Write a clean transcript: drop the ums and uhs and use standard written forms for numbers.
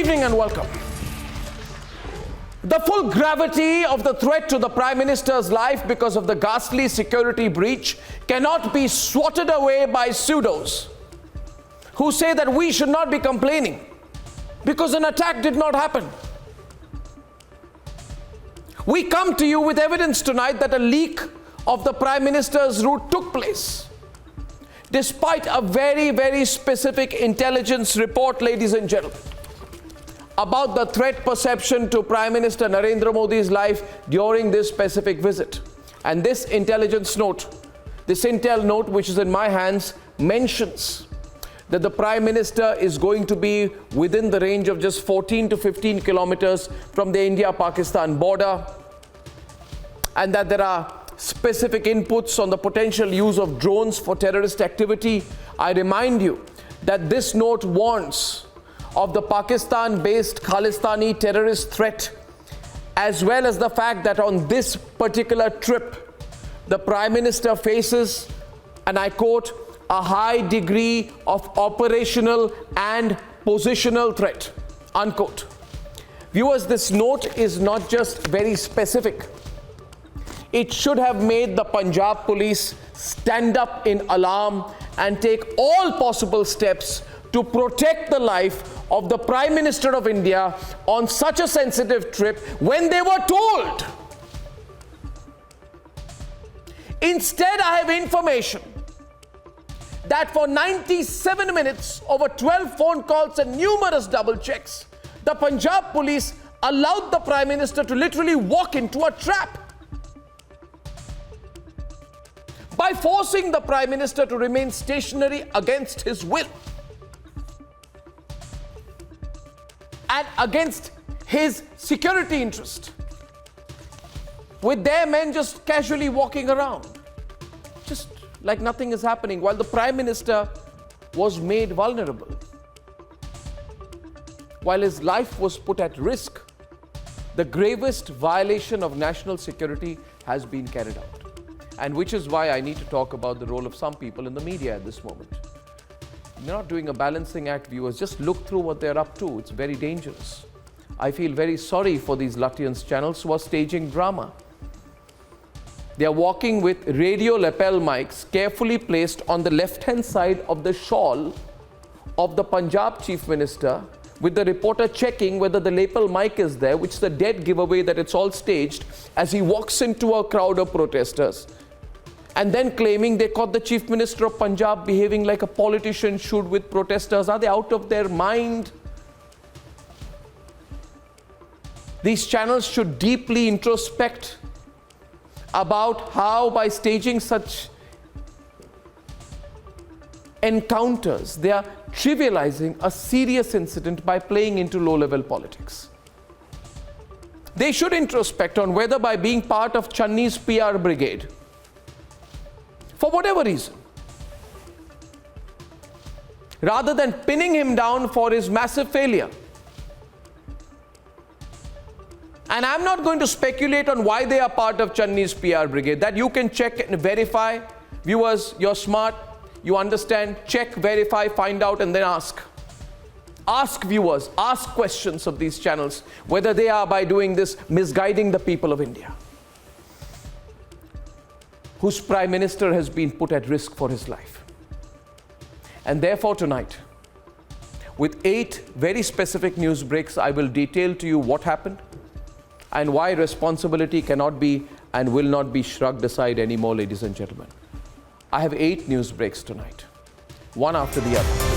evening and welcome. The full gravity of the threat to the Prime Minister's life because of the ghastly security breach cannot be swatted away by pseudos who say that we should not be complaining because an attack did not happen. We come to you with evidence tonight that a leak of the Prime Minister's route took place, despite a very, very specific intelligence report, ladies and gentlemen, about the threat perception to Prime Minister Narendra Modi's life during this specific visit. And this intelligence note, this intel note which is in my hands, mentions that the Prime Minister is going to be within the range of just 14 to 15 kilometers from the India-Pakistan border, and that there are specific inputs on the potential use of drones for terrorist activity. I remind you that this note warns of the Pakistan-based Khalistani terrorist threat, as well as the fact that on this particular trip, the Prime Minister faces, and I quote, a high degree of operational and positional threat, unquote. Viewers, this note is not just very specific. It should have made the Punjab police stand up in alarm and take all possible steps to protect the life of the Prime Minister of India on such a sensitive trip when they were told. Instead, I have information that for 97 minutes, over 12 phone calls and numerous double checks, the Punjab police allowed the Prime Minister to literally walk into a trap by forcing the Prime Minister to remain stationary against his will and against his security interest, with their men just casually walking around, just like nothing is happening, while the Prime Minister was made vulnerable, while his life was put at risk. The gravest violation of national security has been carried out, and which is why I need to talk about the role of some people in the media at this moment. They're not doing a balancing act, viewers. Just look through what they're up to. It's very dangerous. I feel very sorry for these Lutyens channels who are staging drama. They are walking with radio lapel mics carefully placed on the left-hand side of the shawl of the Punjab Chief Minister, with the reporter checking whether the lapel mic is there, which is a dead giveaway that it's all staged, as he walks into a crowd of protesters, and then claiming they caught the Chief Minister of Punjab behaving like a politician should with protesters. Are they out of their mind? These channels should deeply introspect about how, by staging such encounters, they are trivializing a serious incident by playing into low-level politics. They should introspect on whether, by being part of Channi's PR brigade, for whatever reason, rather than pinning him down for his massive failure. And I'm not going to speculate on why they are part of Channi's PR brigade. That you can check and verify. Viewers, you're smart, you understand. Check, verify, find out, and then ask. Ask viewers, ask questions of these channels, whether they are, by doing this, misguiding the people of India, whose Prime Minister has been put at risk for his life. And therefore tonight, with 8 very specific news breaks, I will detail to you what happened and why responsibility cannot be and will not be shrugged aside anymore, ladies and gentlemen. I have 8 news breaks tonight, one after the other.